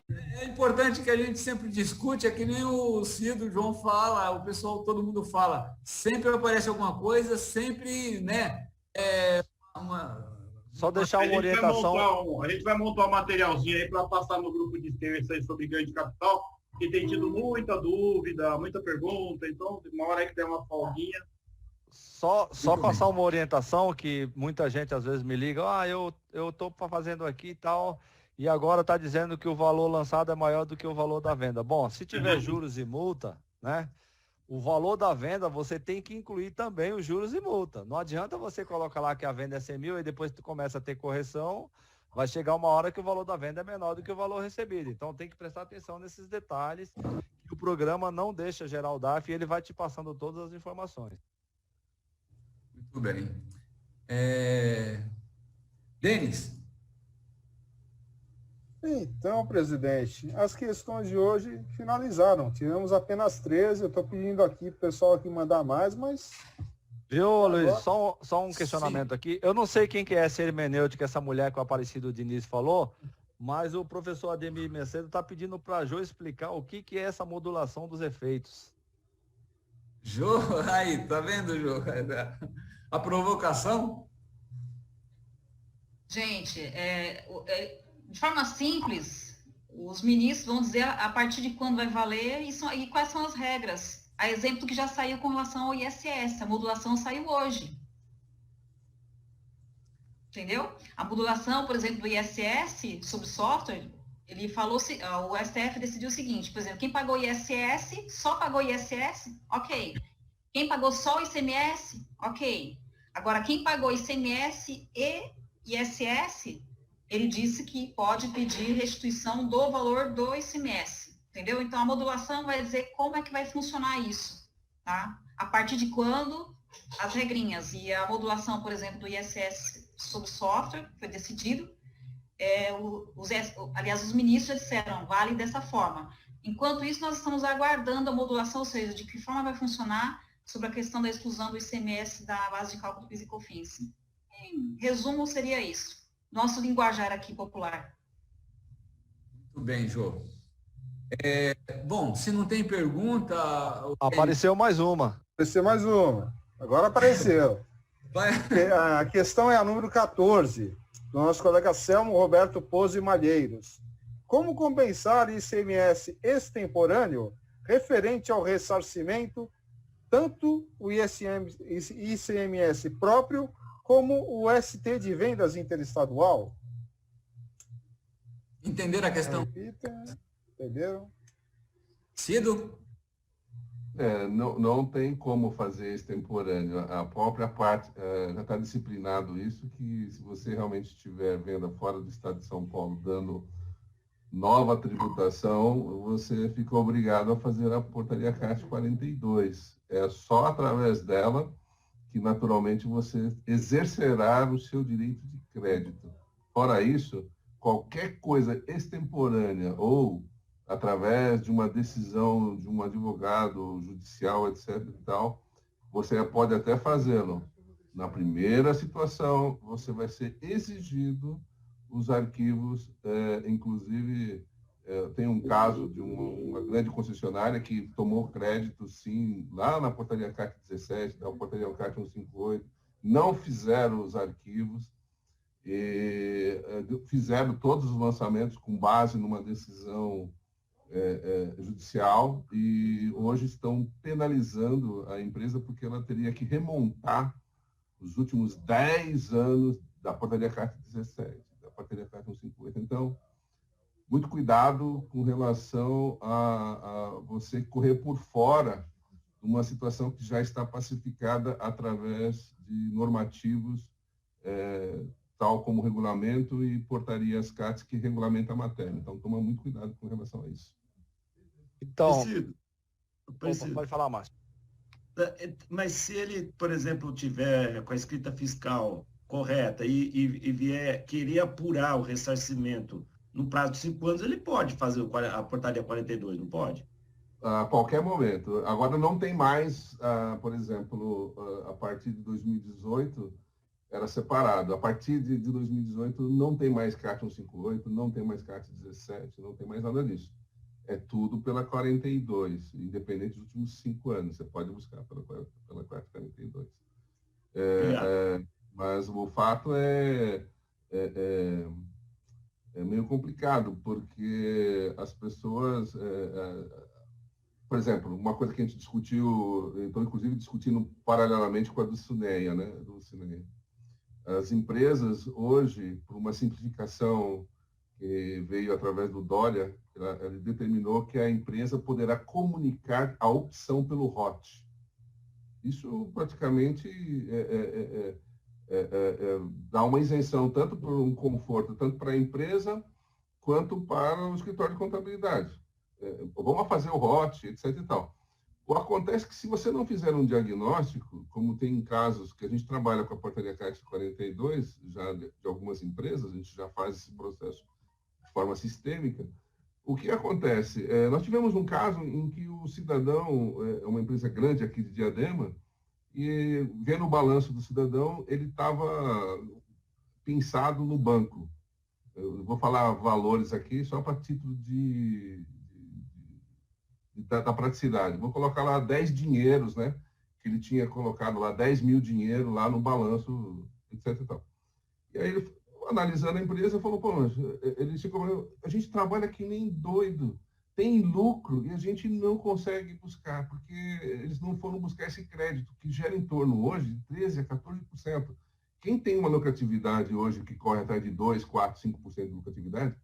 É importante que a gente sempre discute, é que nem o Cido, o João fala, o pessoal, todo mundo fala, sempre aparece alguma coisa, sempre, né, uma, Só uma deixar uma orientação. A gente vai montar um materialzinho aí para passar no grupo de terça aí sobre ganho de capital, que tem tido muita dúvida, muita pergunta, então uma hora aí que der uma folguinha. Só passar uma orientação que muita gente às vezes me liga, eu tô fazendo aqui e tal, e agora está dizendo que o valor lançado é maior do que o valor da venda. Bom, se tiver juros e multa, né? O valor da venda você tem que incluir também os juros e multa. Não adianta você colocar lá que a venda é 100 mil e depois tu começa a ter correção, vai chegar uma hora que o valor da venda é menor do que o valor recebido. Então tem que prestar atenção nesses detalhes, que o programa não deixa gerar o DARF e ele vai te passando todas as informações. Muito bem. Denis? Então, presidente, as questões de hoje finalizaram. Tivemos apenas 13. Eu estou pedindo aqui para o pessoal aqui mandar mais, mas... Viu, Luiz? Só um questionamento Sim. aqui. Eu não sei quem que é essa hermenêutica, essa mulher que o Aparecido Diniz falou, mas o professor Ademir Macedo está pedindo para a Jô explicar o que é essa modulação dos efeitos. Jô, aí, tá vendo, Jô? A provocação? Gente, de forma simples, os ministros vão dizer a partir de quando vai valer e quais são as regras. A exemplo do que já saiu com relação ao ISS, a modulação saiu hoje. Entendeu? A modulação, por exemplo, do ISS sobre software, ele falou, o STF decidiu o seguinte, por exemplo, quem pagou ISS, só pagou ISS, ok. Quem pagou só o ICMS, ok. Agora, quem pagou ICMS e ISS, ele disse que pode pedir restituição do valor do ICMS, entendeu? Então, a modulação vai dizer como é que vai funcionar isso, tá? A partir de quando as regrinhas e a modulação, por exemplo, do ISS sobre software, foi decidido, aliás, os ministros disseram, vale dessa forma. Enquanto isso, nós estamos aguardando a modulação, ou seja, de que forma vai funcionar sobre a questão da exclusão do ICMS da base de cálculo do PIS e COFINS. Em resumo, seria isso. Nosso linguajar aqui popular. Muito bem, Jô. Bom, se não tem pergunta... Apareceu mais uma. Apareceu mais uma. Agora apareceu. A questão é a número 14, do nosso colega Selmo Roberto Pozzi Malheiros. Como compensar ICMS extemporâneo referente ao ressarcimento, tanto o ICMS próprio, como o ST de vendas interestadual? Entenderam a questão? Entenderam? Cido? Não tem como fazer extemporâneo. A própria parte já está disciplinado isso, que se você realmente tiver venda fora do estado de São Paulo dando nova tributação, você fica obrigado a fazer a portaria CAT 42. É só através dela que naturalmente você exercerá o seu direito de crédito. Fora isso, qualquer coisa extemporânea ou através de uma decisão de um advogado judicial, etc. e tal, você pode até fazê-lo. Na primeira situação, você vai ser exigido os arquivos, inclusive, tem um caso de uma grande concessionária que tomou crédito, sim, lá na portaria CAC 17, da portaria CAC 158, não fizeram os arquivos, e fizeram todos os lançamentos com base numa decisão judicial e hoje estão penalizando a empresa porque ela teria que remontar os últimos 10 anos da portaria CAC 17, da portaria CAC 158. Então, muito cuidado com relação a você correr por fora de uma situação que já está pacificada através de normativos tal como regulamento e portarias CATs que regulamentam a matéria. Então, toma muito cuidado com relação a isso. Então, Preciso. Pode falar, Márcio. Mas se ele, por exemplo, tiver com a escrita fiscal correta e vier querer apurar o ressarcimento no prazo de 5 anos, ele pode fazer a portaria 42, não pode? A qualquer momento. Agora não tem mais, por exemplo, a partir de 2018, era separado. A partir de 2018 não tem mais CAT 158, não tem mais CAT 17, não tem mais nada disso. É tudo pela 42, independente dos últimos 5 anos. Você pode buscar pela CAT 42. Mas o fato é meio complicado, porque as pessoas... por exemplo, uma coisa que a gente discutiu, então, inclusive, discutindo paralelamente com a do SUNEA, né? As empresas, hoje, por uma simplificação que veio através do Dória, ele determinou que a empresa poderá comunicar a opção pelo ROT. Isso praticamente dá uma isenção tanto para um conforto, tanto para a empresa, quanto para o escritório de contabilidade. Vamos fazer o ROT, etc. e tal. Acontece que se você não fizer um diagnóstico, como tem casos que a gente trabalha com a portaria CAT 42, já de algumas empresas, a gente já faz esse processo de forma sistêmica, o que acontece? Nós tivemos um caso em que o cidadão, uma empresa grande aqui de Diadema, e vendo o balanço do cidadão, ele estava pensado no banco. Eu vou falar valores aqui só para título da praticidade. Vou colocar lá 10 dinheiros, né? Que ele tinha colocado lá 10 mil dinheiro lá no balanço, etc. E tal. E aí ele, analisando a empresa, falou, pô, ele chegou, a gente trabalha que nem doido, tem lucro e a gente não consegue buscar, porque eles não foram buscar esse crédito, que gera em torno hoje de 13% a 14%. Quem tem uma lucratividade hoje que corre atrás de 2%, 4%, 5% de lucratividade,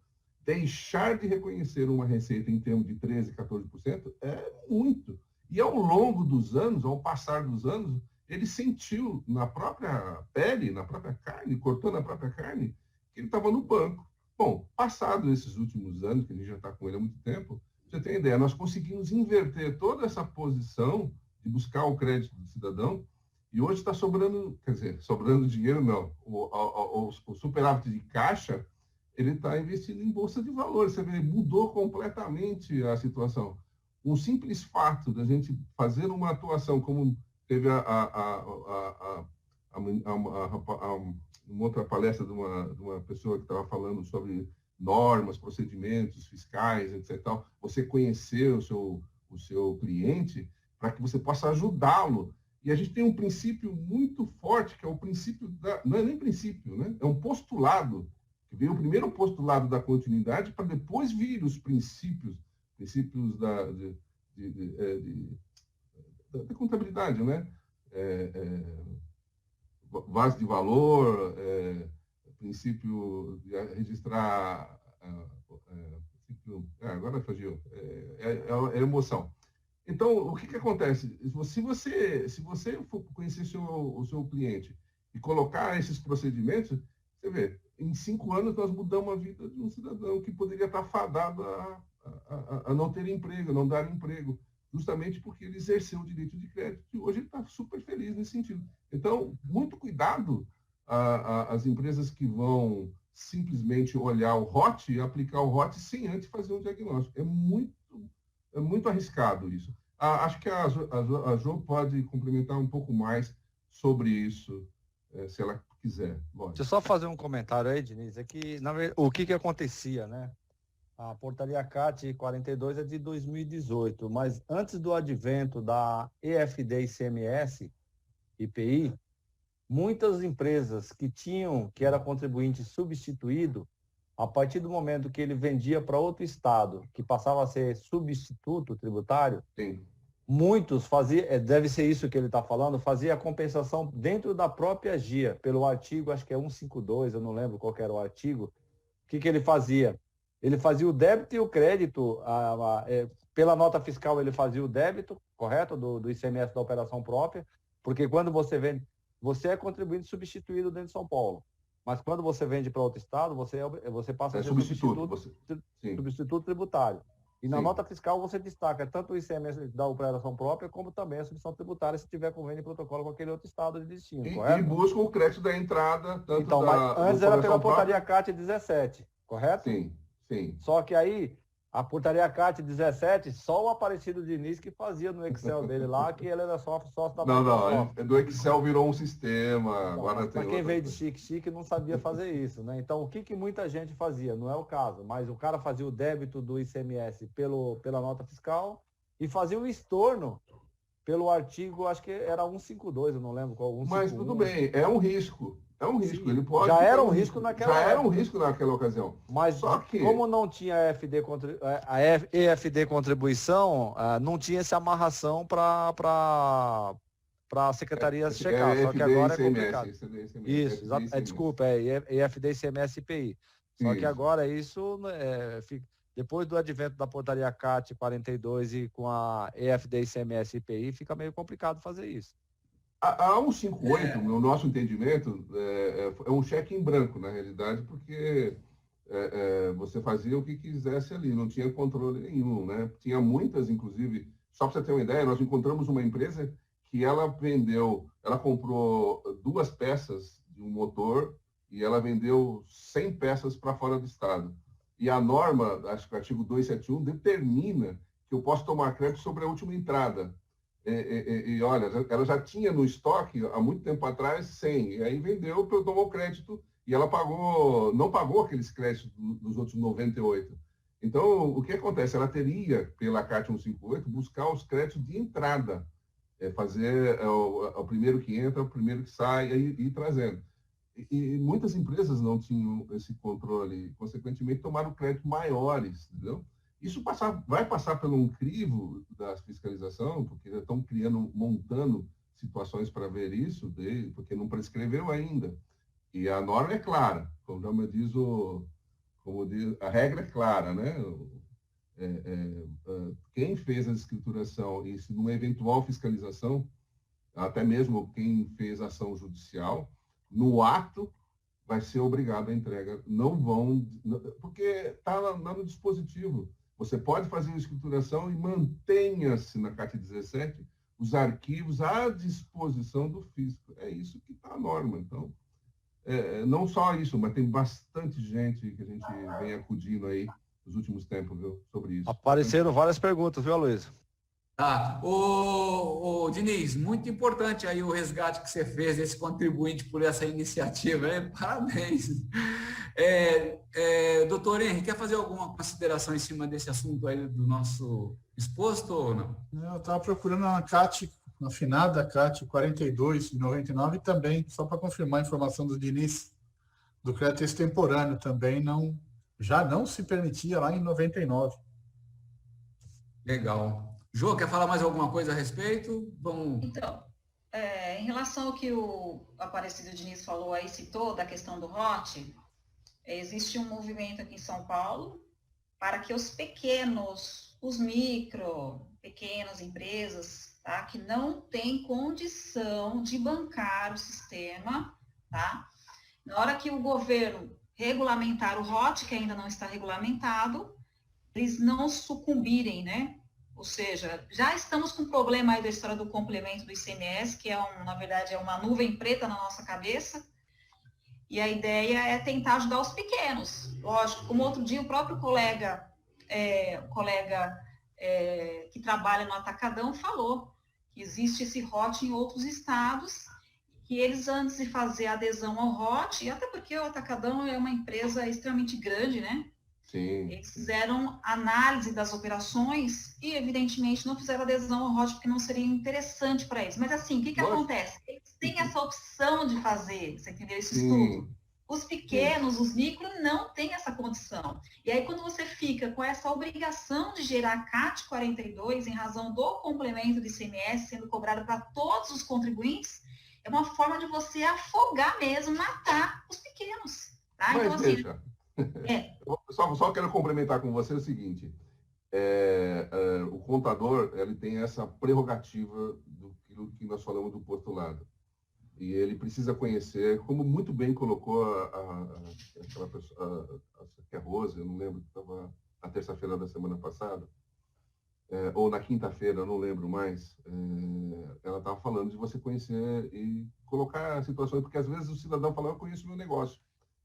deixar de reconhecer uma receita em termos de 13%, 14% é muito. E ao longo dos anos, ao passar dos anos, ele sentiu na própria pele, na própria carne, cortou na própria carne, que ele estava no banco. Bom, passado esses últimos anos, que a gente já está com ele há muito tempo, você tem ideia, nós conseguimos inverter toda essa posição de buscar o crédito do cidadão, e hoje está sobrando, quer dizer, sobrando dinheiro não, o superávit de caixa, ele está investindo em bolsa de valores. Você vê, mudou completamente a situação. Um simples fato da gente fazer uma atuação, como teve uma outra palestra de uma pessoa que estava falando sobre normas, procedimentos fiscais, etc. Você conhecer o seu cliente para que você possa ajudá-lo. E a gente tem um princípio muito forte, que é o princípio não é nem princípio, né? É um postulado, que veio o primeiro postulado da continuidade para depois vir os princípios da contabilidade, né? Base de valor, princípio de registrar, agora fugiu, é emoção. Então, o que acontece? Se você for conhecer o seu cliente e colocar esses procedimentos, você vê, em 5 anos nós mudamos a vida de um cidadão que poderia estar fadado a não ter emprego, a não dar emprego, justamente porque ele exerceu o direito de crédito e hoje ele está super feliz nesse sentido. Então, muito cuidado as empresas que vão simplesmente olhar o ROT e aplicar o ROT sem antes fazer um diagnóstico. É muito arriscado isso. Acho que a Jo pode complementar um pouco mais sobre isso, se ela quiser. Deixa eu só fazer um comentário aí, Diniz. É que, o que acontecia, né? A portaria CAT 42 é de 2018, mas antes do advento da EFD ICMS, IPI, muitas empresas que era contribuinte substituído, a partir do momento que ele vendia para outro estado, que passava a ser substituto tributário, sim, muitos faziam, deve ser isso que ele está falando, fazia a compensação dentro da própria GIA, pelo artigo, acho que é 152, eu não lembro qual era o artigo. O que ele fazia? Ele fazia o débito e o crédito, pela nota fiscal ele fazia o débito, correto, do ICMS da operação própria, porque quando você vende, você é contribuinte substituído dentro de São Paulo. Mas quando você vende para outro estado, você passa a ser substituto tributário. E na nota fiscal você destaca tanto o ICMS da operação própria, como também a substituição tributária, se tiver convênio e protocolo com aquele outro estado de destino, correto? E busca o crédito da entrada, tanto então, mas antes era pela portaria CAT 17, correto? Sim, sim. Só que aí, A portaria CAT 17, só o Aparecido Diniz que fazia no Excel dele lá, que ele era sócio da Microsoft. Não, do Excel virou um sistema. Agora Para quem veio de chique não sabia fazer isso, né? Então, o que muita gente fazia? Não é o caso, mas o cara fazia o débito do ICMS pela nota fiscal e fazia o estorno pelo artigo, acho que era 152, eu não lembro qual. 151. Mas tudo bem, é um risco. É um risco. Sim, ele pode. Já era um risco naquela Já época. era um risco naquela ocasião. Mas só que, como não tinha a EFD contribuição, não tinha essa amarração para a secretaria checar. Só que agora é complicado. Isso, desculpa, EFD, ICMS e IPI. Só que agora isso, depois do advento da portaria CAT 42 e com a EFD, ICMS e IPI, fica meio complicado fazer isso. A 158, no nosso entendimento, é um cheque em branco, na realidade, porque você fazia o que quisesse ali, não tinha controle nenhum, né? Tinha muitas, inclusive, só para você ter uma ideia, nós encontramos uma empresa que ela comprou 2 peças de um motor e ela vendeu 100 peças para fora do estado. E a norma, acho que o artigo 271, determina que eu posso tomar crédito sobre a última entrada. E olha, ela já tinha no estoque, há muito tempo atrás, 100. E aí vendeu, tomou crédito e ela não pagou aqueles créditos dos outros 98. Então, o que acontece? Ela teria, pela CAT 158, buscar os créditos de entrada. Fazer o primeiro que entra, o primeiro que sai, e ir trazendo. E muitas empresas não tinham esse controle, consequentemente tomaram créditos maiores, entendeu? Isso vai passar pelo um crivo da fiscalização, porque já estão montando situações para ver isso, porque não prescreveu ainda. E a norma é clara, como diz a regra é clara, né? Quem fez a escrituração e se numa eventual fiscalização, até mesmo quem fez ação judicial, no ato vai ser obrigado à entrega. Não vão, porque está lá no dispositivo. Você pode fazer uma escrituração e mantenha-se na CAT 17 os arquivos à disposição do fisco. É isso que está a norma. Então, não só isso, mas tem bastante gente que a gente vem acudindo aí nos últimos tempos, viu, sobre isso. Apareceram várias perguntas, viu, Aloysio? Tá. Ô, Diniz, muito importante aí o resgate que você fez desse contribuinte por essa iniciativa, hein? Parabéns. Doutor Henrique, quer fazer alguma consideração em cima desse assunto aí do nosso exposto ou não? Eu estava procurando uma CAT, uma afinada CAT 42 de 99 também, só para confirmar a informação do Diniz, do crédito extemporâneo também já não se permitia lá em 99. Legal. Jô, quer falar mais alguma coisa a respeito? Então, em relação ao que o Aparecido Diniz falou aí, citou, da questão do ROT, existe um movimento aqui em São Paulo para que os pequenas empresas, tá, que não têm condição de bancar o sistema, tá? Na hora que o governo regulamentar o ROT, que ainda não está regulamentado, eles não sucumbirem, né? Ou seja, já estamos com um problema aí da história do complemento do ICMS, que na verdade é uma nuvem preta na nossa cabeça, e a ideia é tentar ajudar os pequenos. Lógico, como outro dia o próprio colega que trabalha no Atacadão falou que existe esse ROT em outros estados, que eles, antes de fazer a adesão ao ROT, e até porque o Atacadão é uma empresa extremamente grande, né? Sim. Eles fizeram análise das operações e, evidentemente, não fizeram adesão ao ROT porque não seria interessante para eles. Mas, assim, o que acontece? Eles têm essa opção de fazer, você entendeu? Esse estudo. Os pequenos, os micro, não têm essa condição. E aí, quando você fica com essa obrigação de gerar CAT 42, em razão do complemento do ICMS sendo cobrado para todos os contribuintes, é uma forma de você afogar mesmo, matar os pequenos. Tá? Mas então, assim, veja, só quero complementar com você o seguinte, o contador ele tem essa prerrogativa do que nós falamos do postulado. E ele precisa conhecer, como muito bem colocou aquela pessoa, que é a Rose, eu não lembro, que estava na terça-feira da semana passada, ou na quinta-feira, eu não lembro mais, ela estava falando de você conhecer e colocar situações, porque às vezes o cidadão fala, eu conheço o meu negócio.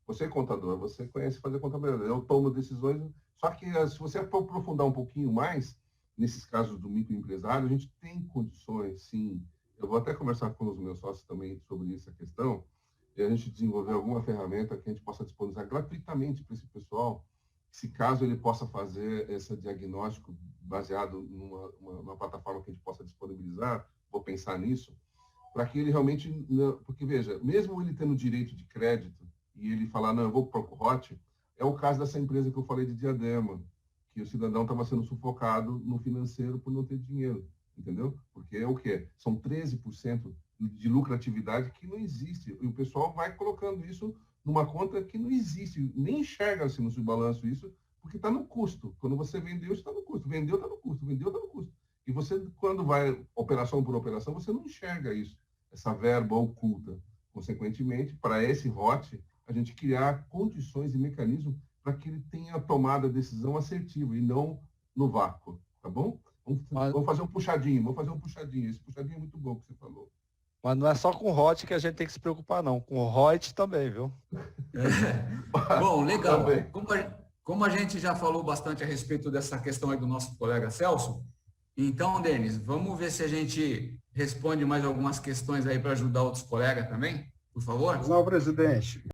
Você é contador, você conhece fazer contabilidade. Eu tomo decisões, só que se você aprofundar um pouquinho mais, nesses casos do microempresário, a gente tem condições, sim. Eu vou até conversar com os meus sócios também sobre essa questão, e a gente desenvolver alguma ferramenta que a gente possa disponibilizar gratuitamente para esse pessoal, se caso ele possa fazer esse diagnóstico baseado numa plataforma que a gente possa disponibilizar, vou pensar nisso, para que ele realmente, porque veja, mesmo ele tendo direito de crédito, e ele falar, não, eu vou para o ProCorte, é o caso dessa empresa que eu falei de Diadema, que o cidadão estava sendo sufocado no financeiro por não ter dinheiro, entendeu? Porque é o quê? São 13% de lucratividade que não existe, e o pessoal vai colocando isso numa conta que não existe, nem enxerga-se no seu balanço isso, porque está no custo. Quando você vendeu, está no custo. Vendeu, está no custo. Vendeu, está no custo. E você, quando vai operação por operação, você não enxerga isso, essa verba oculta. Consequentemente, para esse ROT, a gente criar condições e mecanismos para que ele tenha tomada a decisão assertiva e não no vácuo, tá bom? Vamos fazer um puxadinho, Esse puxadinho é muito bom que você falou. Mas não é só com o ROT que a gente tem que se preocupar, não. Com o ROT também, viu? Bom, legal. Como a gente já falou bastante a respeito dessa questão aí do nosso colega Celso, então, Denis, vamos ver se a gente responde mais algumas questões aí para ajudar outros colegas também, por favor? Não, presidente.